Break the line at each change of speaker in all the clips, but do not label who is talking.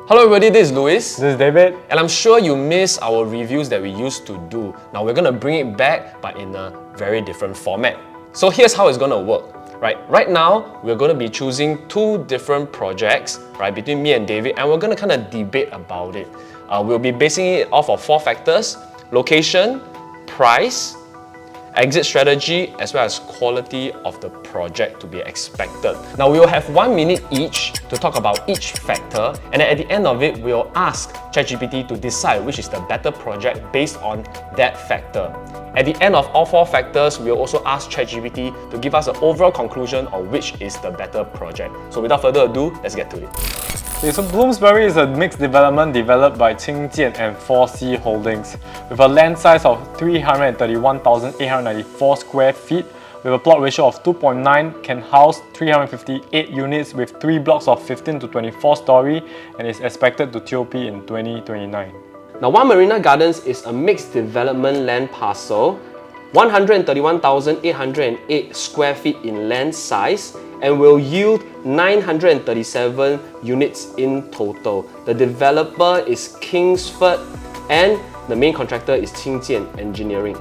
Hello everybody, this is Louis.
This is David.
And I'm sure you miss our reviews that we used to do. Now we're gonna bring it back, but in a very different format. So here's how it's gonna work. Right now, we're gonna be choosing two different projects, between me and David, and we're gonna kind of debate about it. We'll be basing it off of 4 factors: location, price, exit strategy, as well as quality of the project to be expected. Now we will have 1 minute each to talk about each factor, and at the end of it, we'll ask ChatGPT to decide which is the better project based on that factor. At the end of all 4 factors, we'll also ask ChatGPT to give us an overall conclusion of which is the better project. So without further ado, let's get to it.
Okay, so Bloomsbury is a mixed development developed by Qingjian and 4C Holdings with a land size of 331,894 square feet with a plot ratio of 2.9, can house 358 units with 3 blocks of 15 to 24 story and is expected to TOP in 2029.
Now, One Marina Gardens is a mixed development land parcel, 131,808 square feet in land size, and will yield 937 units in total. The developer is Kingsford and the main contractor is Qingjian Engineering.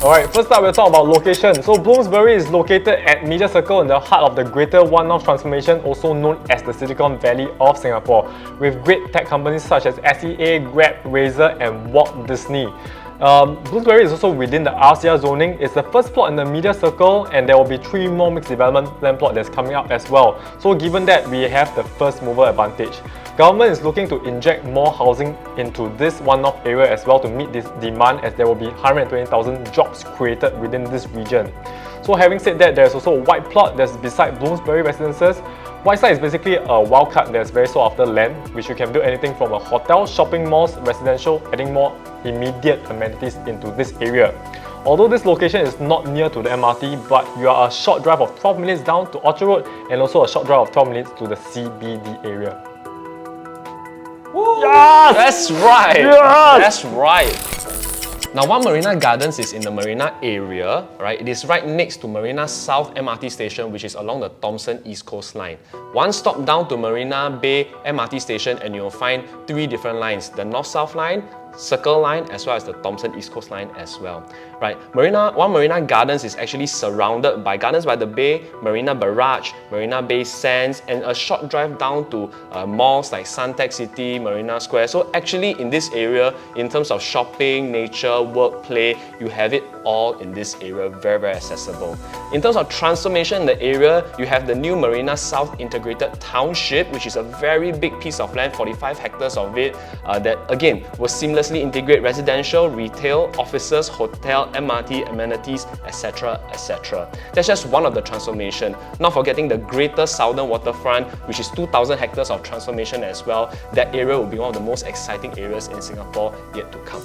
Alright, first up we'll talk about location. So Bloomsbury is located at Media Circle in the heart of the Greater One North Transformation, also known as the Silicon Valley of Singapore, with great tech companies such as SEA, Grab, Razer and Walt Disney. Bloomsbury is also within the RCR zoning. It's the first plot in the Media Circle, and there will be 3 more mixed development land plot that's coming up as well. So given that, we have the first mover advantage. Government is looking to inject more housing into this One North area as well to meet this demand, as there will be 120,000 jobs created within this region. So having said that, there's also a white plot that's beside Bloomsbury Residences. Whiteside is basically a wildcard that's very sought after land, which you can build anything from a hotel, shopping malls, residential, adding more immediate amenities into this area. Although this location is not near to the MRT, but you are a short drive of 12 minutes down to Orchard Road and also a short drive of 12 minutes to the CBD area.
Woo! Yes! That's right!
Yes!
That's right! Now, One Marina Gardens is in the Marina area, It is right next to Marina South MRT station, which is along the Thomson East Coast line. One stop down to Marina Bay MRT station and you'll find 3 different lines: the North-South line, Circle line, as well as the Thomson East Coast line as well. One Marina Gardens is actually surrounded by Gardens by the Bay, Marina Barrage, Marina Bay Sands, and a short drive down to malls like Suntec City, Marina Square. So actually in this area, in terms of shopping, nature, work, play, you have it all in this area, very, very accessible. In terms of transformation in the area, you have the new Marina South Integrated Township, which is a very big piece of land, 45 hectares of it, that again will seamlessly integrate residential, retail, offices, hotel, MRT, amenities, etc, etc. That's just one of the transformation. Not forgetting the Greater Southern Waterfront, which is 2,000 hectares of transformation as well. That area will be one of the most exciting areas in Singapore yet to come.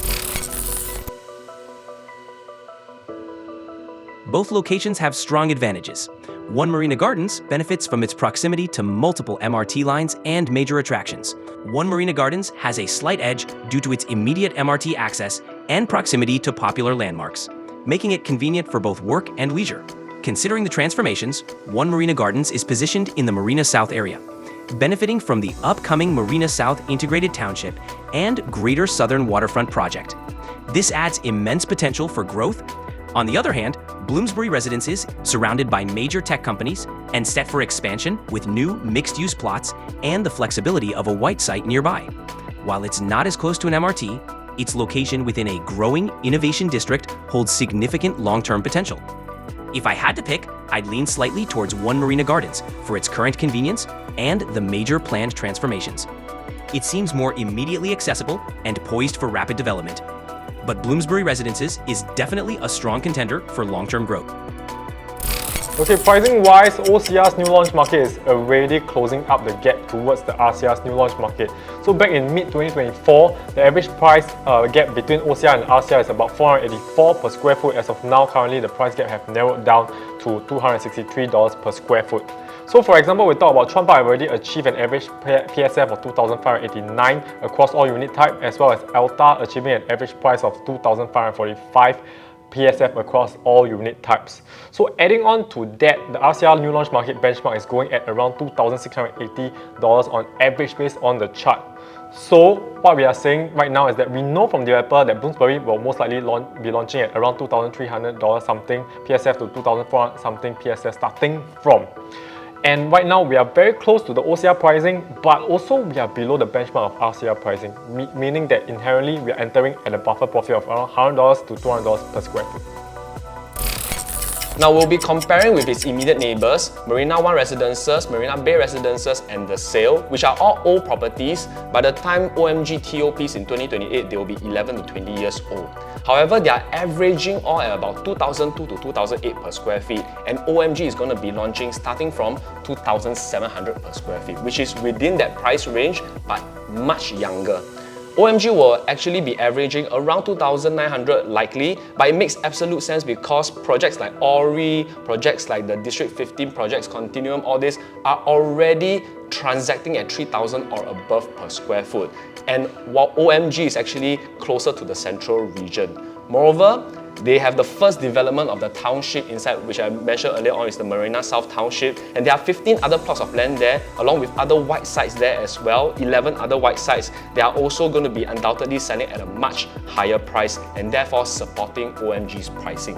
Both locations have strong advantages. One Marina Gardens benefits from its proximity to multiple MRT lines and major attractions. One Marina Gardens has a slight edge due to its immediate MRT access and proximity to popular landmarks, making it convenient for both work and leisure. Considering the transformations, One Marina Gardens is positioned in the Marina South area, benefiting from the upcoming Marina South Integrated Township and Greater Southern Waterfront project. This adds immense potential for growth. On the other hand, Bloomsbury Residences, surrounded by major tech companies and set for expansion with new mixed-use plots and the flexibility of a white site nearby. While it's not as close to an MRT, its location within a growing innovation district holds significant long-term potential. If I had to pick, I'd lean slightly towards One Marina Gardens for its current convenience and the major planned transformations. It seems more immediately accessible and poised for rapid development. But Bloomsbury Residences is definitely a strong contender for long-term growth.
Okay, pricing-wise, OCR's new launch market is already closing up the gap towards the RCR's new launch market. So back in mid-2024, the average price gap between OCR and RCR is about $484 per square foot. As of now, currently the price gap have narrowed down to $263 per square foot. So for example, we talk about Chuan Park already achieved an average PSF of 2,589 across all unit type, as well as Alta achieving an average price of 2,545 PSF across all unit types. So adding on to that, the RCR new launch market benchmark is going at around $2,680 on average based on the chart. So what we are saying right now is that we know from developer that Bloomsbury will most likely be launching at around $2,300 something PSF to $2,400 something PSF starting from. And right now we are very close to the OCR pricing, but also we are below the benchmark of RCR pricing, meaning that inherently we are entering at a buffer profit of around $100 to $200 per square foot.
Now we'll be comparing with its immediate neighbours, Marina 1 Residences, Marina Bay Residences and The Sale, which are all old properties. By the time OMG TOPs in 2028, they will be 11 to 20 years old. However, they are averaging all at about 2002 to 2008 per square feet, and OMG is going to be launching starting from 2,700 per square feet, which is within that price range but much younger. OMG will actually be averaging around 2,900 likely, but it makes absolute sense because projects like Ori, projects like the District 15 projects, Continuum, all this are already transacting at 3,000 or above per square foot. And while OMG is actually closer to the central region. Moreover, they have the first development of the township inside, which I mentioned earlier on is the Marina South Township, and there are 15 other plots of land there, along with other white sites there as well, 11 other white sites. They are also going to be undoubtedly selling at a much higher price and therefore supporting OMG's pricing.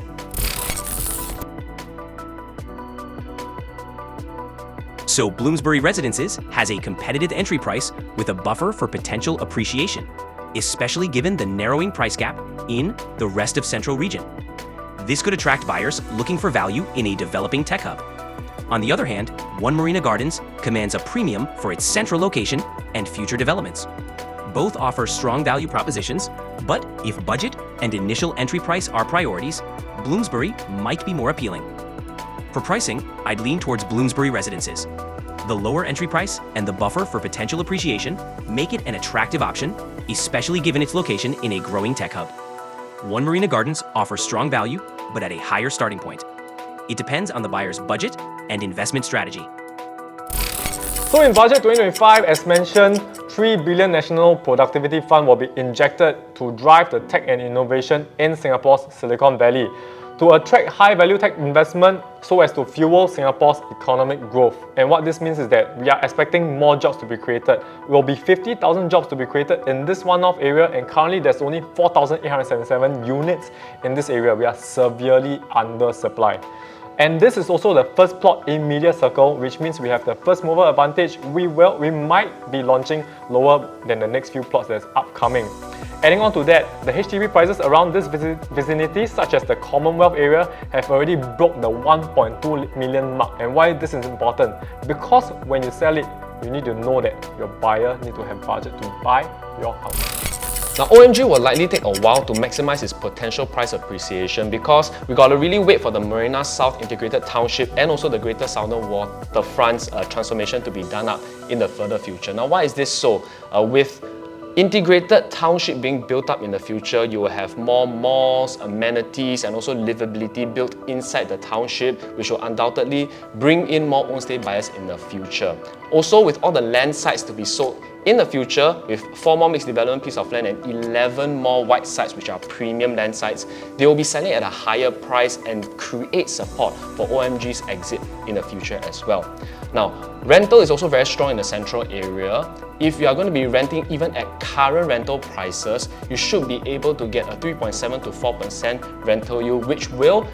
So Bloomsbury Residences has a competitive entry price with a buffer for potential appreciation, especially given the narrowing price gap in the rest of Central Region. This could attract buyers looking for value in a developing tech hub. On the other hand, One Marina Gardens commands a premium for its central location and future developments. Both offer strong value propositions, but if budget and initial entry price are priorities, Bloomsbury might be more appealing. For pricing, I'd lean towards Bloomsbury Residences. The lower entry price and the buffer for potential appreciation make it an attractive option, especially given its location in a growing tech hub. One Marina Gardens offers strong value, but at a higher starting point. It depends on the buyer's budget and investment strategy.
So in budget 2025, as mentioned, 3 billion National Productivity Fund will be injected to drive the tech and innovation in Singapore's Silicon Valley, to attract high-value tech investment so as to fuel Singapore's economic growth. And what this means is that we are expecting more jobs to be created. There will be 50,000 jobs to be created in this one-off area, and currently there's only 4,877 units in this area. We are severely undersupplied. And this is also the first plot in Media Circle, which means we have the first mover advantage. We might be launching lower than the next few plots that's upcoming. Adding on to that, the HDB prices around this vicinity, such as the Commonwealth area, have already broke the 1.2 million mark. And why this is important? Because when you sell it, you need to know that your buyer needs to have budget to buy your house.
Now OMG will likely take a while to maximize its potential price appreciation because we got to really wait for the Marina South Integrated Township and also the Greater Southern Waterfront's transformation to be done up in the further future. Now why is this so? With integrated township being built up in the future, you will have more malls, amenities and also livability built inside the township, which will undoubtedly bring in more own-stay buyers in the future. Also, with all the land sites to be sold in the future, with 4 more mixed development pieces of land and 11 more white sites, which are premium land sites, they will be selling at a higher price and create support for OMG's exit in the future as well. Now, rental is also very strong in the central area. If you are going to be renting even at current rental prices, you should be able to get a 3.7 to 4% rental yield, which will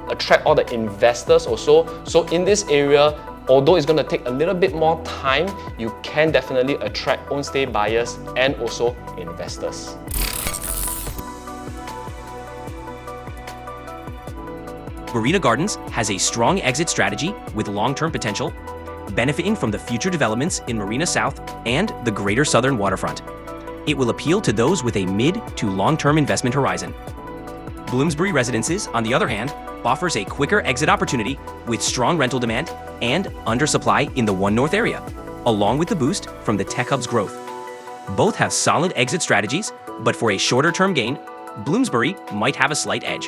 attract all the investors also. So in this area, although it's going to take a little bit more time, you can definitely attract own-stay buyers and also investors.
Marina Gardens has a strong exit strategy with long-term potential, benefiting from the future developments in Marina South and the Greater Southern Waterfront. It will appeal to those with a mid to long-term investment horizon. Bloomsbury Residences, on the other hand, offers a quicker exit opportunity with strong rental demand and undersupply in the One North area, along with the boost from the tech hub's growth. Both have solid exit strategies, but for a shorter-term gain, Bloomsbury might have a slight edge.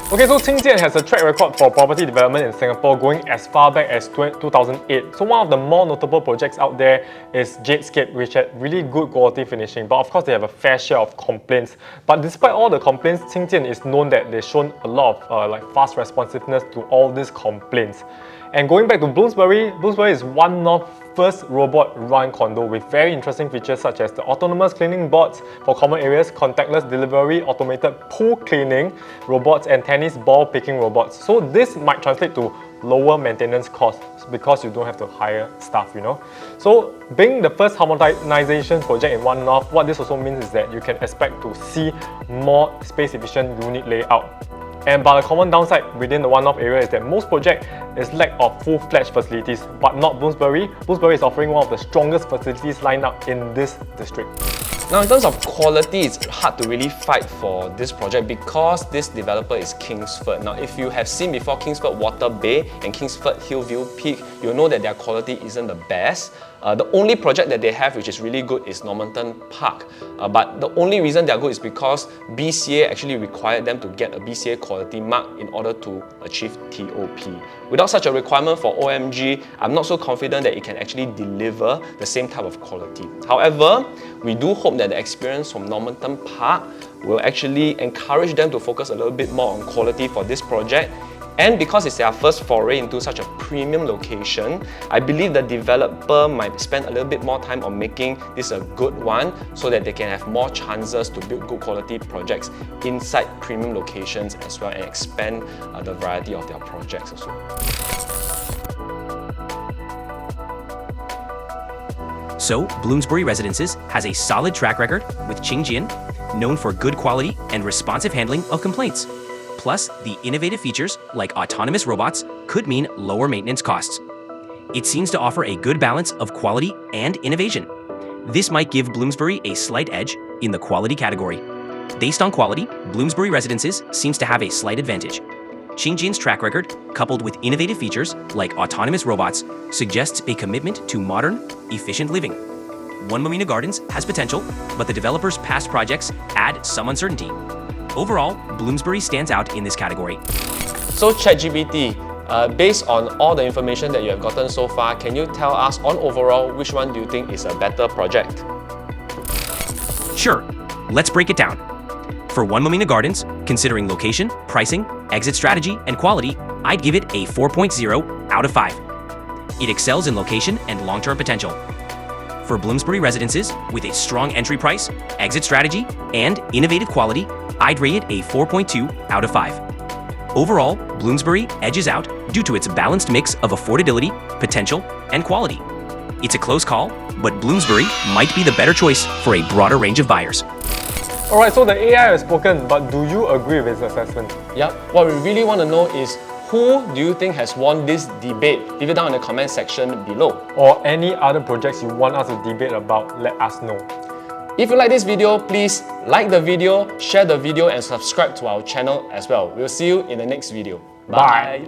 Okay, so Qingjian has a track record for property development in Singapore going as far back as 2008. So one of the more notable projects out there is Jadescape, which had really good quality finishing. But of course, they have a fair share of complaints. But despite all the complaints, Qingjian is known that they've shown a lot of fast responsiveness to all these complaints. And going back to Bloomsbury, Bloomsbury is one of first robot-run condo with very interesting features such as the autonomous cleaning bots for common areas, contactless delivery, automated pool cleaning robots, and tennis ball picking robots. So this might translate to lower maintenance costs because you don't have to hire staff, you know. So being the first harmonization project in One North, what this also means is that you can expect to see more space-efficient unit layout. But a common downside within the One North area is that most projects is lack of full-fledged facilities, but not Bloomsbury. Bloomsbury is offering one of the strongest facilities lined up in this district.
Now, in terms of quality, it's hard to really fight for this project because this developer is Kingsford. Now, if you have seen before Kingsford Water Bay and Kingsford Hillview Peak, you'll know that their quality isn't the best. The only project that they have which is really good is Normanton Park. But the only reason they're good is because BCA actually required them to get a BCA quality mark in order to achieve TOP. Without such a requirement for OMG, I'm not so confident that it can actually deliver the same type of quality. However, we do hope that the experience from Normanton Park will actually encourage them to focus a little bit more on quality for this project. And because it's their first foray into such a premium location, I believe the developer might spend a little bit more time on making this a good one so that they can have more chances to build good quality projects inside premium locations as well and expand the variety of their projects also.
So, Bloomsbury Residences has a solid track record with Qingjian, known for good quality and responsive handling of complaints. Plus, the innovative features like autonomous robots could mean lower maintenance costs. It seems to offer a good balance of quality and innovation. This might give Bloomsbury a slight edge in the quality category. Based on quality, Bloomsbury Residences seems to have a slight advantage. Qingjian's track record, coupled with innovative features like autonomous robots, suggests a commitment to modern, efficient living. One Marina Gardens has potential, but the developer's past projects add some uncertainty. Overall, Bloomsbury stands out in this category.
So ChatGPT, based on all the information that you have gotten so far, can you tell us on overall which one do you think is a better project?
Sure, let's break it down. For One Marina Gardens, considering location, pricing, exit strategy, and quality, I'd give it a 4.0 out of 5. It excels in location and long-term potential. For Bloomsbury Residences, with a strong entry price, exit strategy, and innovative quality, I'd rate it a 4.2 out of 5. Overall, Bloomsbury edges out due to its balanced mix of affordability, potential, and quality. It's a close call, but Bloomsbury might be the better choice for a broader range of buyers.
Alright, so the AI has spoken, but do you agree with his assessment?
Yep, what we really want to know is who do you think has won this debate? Leave it down in the comment section below.
Or any other projects you want us to debate about, let us know.
If you like this video, please like the video, share the video and subscribe to our channel as well. We'll see you in the next video.
Bye.